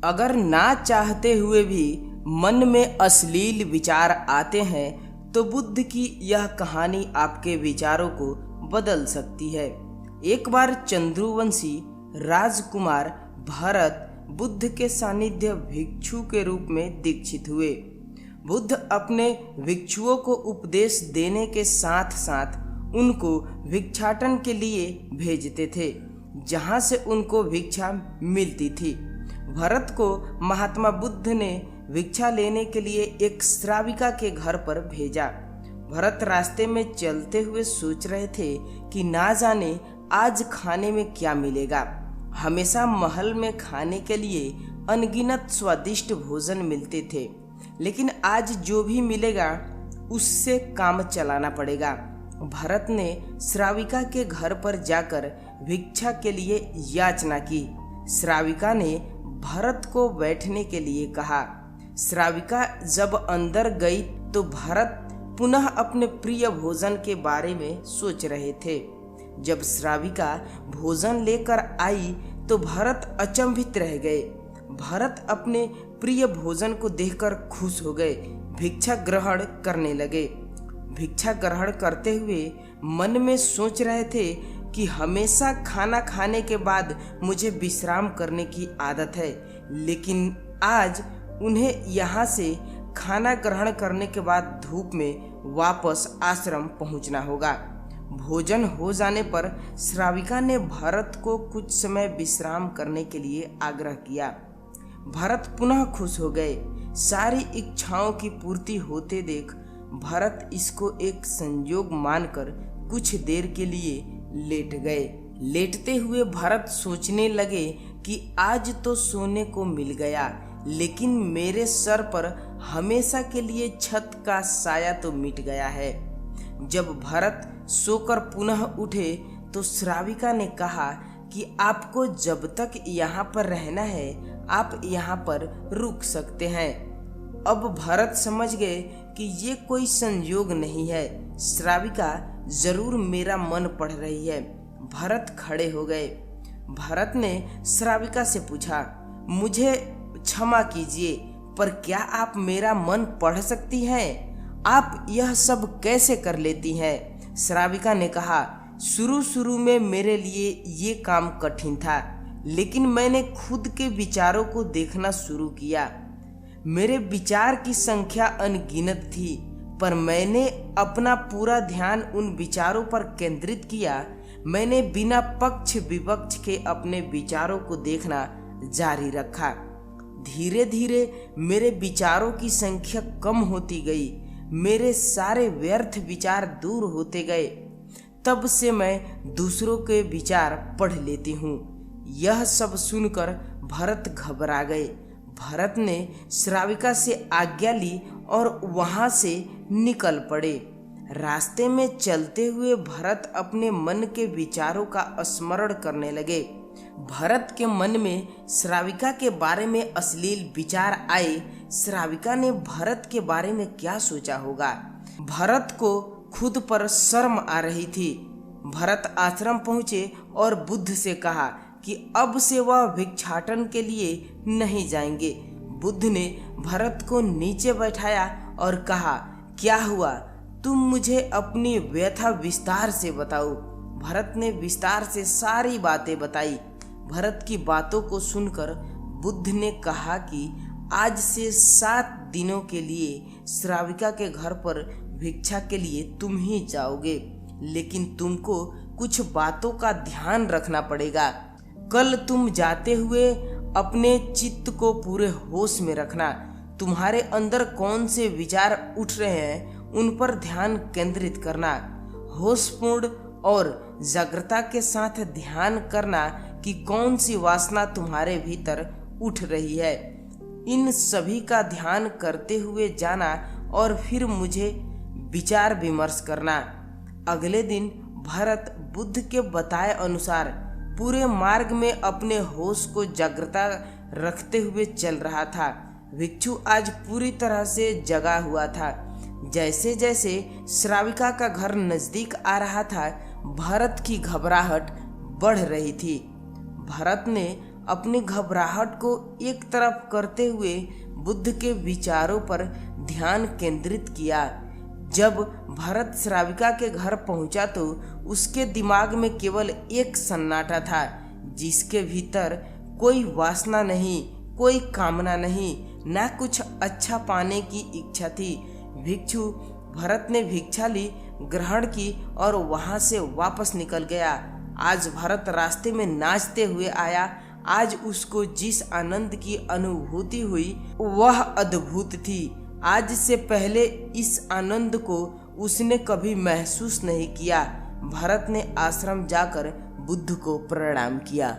अगर ना चाहते हुए भी मन में अश्लील विचार आते हैं तो बुद्ध की यह कहानी आपके विचारों को बदल सकती है। एक बार चंद्रवंशी राजकुमार भरत बुद्ध के सानिध्य भिक्षु के रूप में दीक्षित हुए। बुद्ध अपने भिक्षुओं को उपदेश देने के साथ साथ उनको भिक्षाटन के लिए भेजते थे, जहां से उनको भिक्षा मिलती थी। भरत को महात्मा बुद्ध ने भिक्षा लेने के लिए एक श्राविका के घर पर भेजा। भरत रास्ते में चलते हुए सोच रहे थे कि ना जाने आज खाने में क्या मिलेगा। हमेशा महल में खाने के लिए अनगिनत स्वादिष्ट भोजन मिलते थे, लेकिन आज जो भी मिलेगा उससे काम चलाना पड़ेगा। भरत ने श्राविका के घर पर जाकर भिक्षा के लिए याचना की। श्राविका ने भरत को बैठने के लिए कहा। श्राविका जब अंदर गई तो भरत पुनः अपने प्रिय भोजन के बारे में सोच रहे थे। जब श्राविका भोजन लेकर आई तो भरत अचंभित रह गए। भरत अपने प्रिय भोजन को देखकर खुश हो गए, भिक्षा ग्रहण करने लगे। भिक्षा ग्रहण करते हुए मन में सोच रहे थे कि हमेशा खाना खाने के बाद मुझे विश्राम करने की आदत है, लेकिन आज उन्हें यहाँ से खाना ग्रहण करने के बाद धूप में वापस आश्रम पहुँचना होगा। भोजन हो जाने पर श्राविका ने भरत को कुछ समय विश्राम करने के लिए आग्रह किया। भरत पुनः खुश हो गए। सारी इच्छाओं की पूर्ति होते देख भरत इसको एक संयोग मानकर कुछ देर के लिए लेट गए। लेटते हुए भरत सोचने लगे कि आज तो सोने को मिल गया, लेकिन मेरे सर पर हमेशा के लिए छत का साया तो मिट गया है। जब भरत सोकर पुनः उठे तो श्राविका ने कहा कि आपको जब तक यहाँ पर रहना है आप यहाँ पर रुक सकते हैं। अब भरत समझ गए कि ये कोई संयोग नहीं है, श्राविका जरूर मेरा मन पढ़ रही है। भरत खड़े हो गए। भरत ने श्राविका से पूछा, मुझे क्षमा कीजिए, पर क्या आप मेरा मन पढ़ सकती हैं? आप यह सब कैसे कर लेती हैं? श्राविका ने कहा, शुरू में मेरे लिए ये काम कठिन था, लेकिन मैंने खुद के विचारों को देखना शुरू किया। मेरे विचार की संख्या अनगिनत थी, पर मैंने अपना पूरा ध्यान उन विचारों पर केंद्रित किया। मैंने बिना पक्ष विपक्ष के अपने विचारों को देखना जारी रखा। धीरे धीरे मेरे विचारों की संख्या कम होती गई, मेरे सारे व्यर्थ विचार दूर होते गए। तब से मैं दूसरों के विचार पढ़ लेती हूँ। यह सब सुनकर भरत घबरा गए। भरत ने श्राविका से आज्ञा ली और वहाँ से निकल पड़े। रास्ते में चलते हुए भरत अपने मन के विचारों का स्मरण करने लगे। भरत के मन में श्राविका के बारे में अश्लील विचार आए। श्राविका ने भरत के बारे में क्या सोचा होगा? भरत को खुद पर शर्म आ रही थी। भरत आश्रम पहुँचे और बुद्ध से कहा कि अब से वह भिक्षाटन के लिए नहीं जाएंगे। बुद्ध ने भरत को नीचे बैठाया और कहा, क्या हुआ? तुम मुझे अपनी व्यथा विस्तार से बताओ। भरत ने विस्तार से सारी बातें बताई। भरत की बातों को सुनकर बुद्ध ने कहा कि आज से 7 दिनों के लिए श्राविका के घर पर भिक्षा के लिए तुम ही जाओगे, लेकिन तुमको कुछ बातों का ध्यान रखना पड़ेगा। कल तुम जाते हुए अपने चित्त को पूरे होश में रखना। तुम्हारे अंदर कौन से विचार उठ रहे हैं उन पर ध्यान केंद्रित करना। होशपूर्ण और जागृता के साथ ध्यान करना कि कौन सी वासना तुम्हारे भीतर उठ रही है। इन सभी का ध्यान करते हुए जाना और फिर मुझे विचार विमर्श करना। अगले दिन भरत बुद्ध के बताए अनुसार पूरे मार्ग में अपने होश को जागृता रखते हुए चल रहा था। भिक्षु आज पूरी तरह से जगा हुआ था। जैसे जैसे श्राविका का घर नजदीक आ रहा था, भरत की घबराहट बढ़ रही थी। भरत ने अपनी घबराहट को एक तरफ करते हुए बुद्ध के विचारों पर ध्यान केंद्रित किया। जब भरत श्राविका के घर पहुंचा तो उसके दिमाग में केवल एक सन्नाटा था, जिसके भीतर कोई वासना नहीं, कोई कामना नहीं, न कुछ अच्छा पाने की इच्छा थी। भिक्षु भरत ने भिक्षा ली, ग्रहण की और वहां से वापस निकल गया। आज भरत रास्ते में नाचते हुए आया। आज उसको जिस आनंद की अनुभूति हुई वह अद्भुत थी। आज से पहले इस आनंद को उसने कभी महसूस नहीं किया। भरत ने आश्रम जाकर बुद्ध को प्रणाम किया।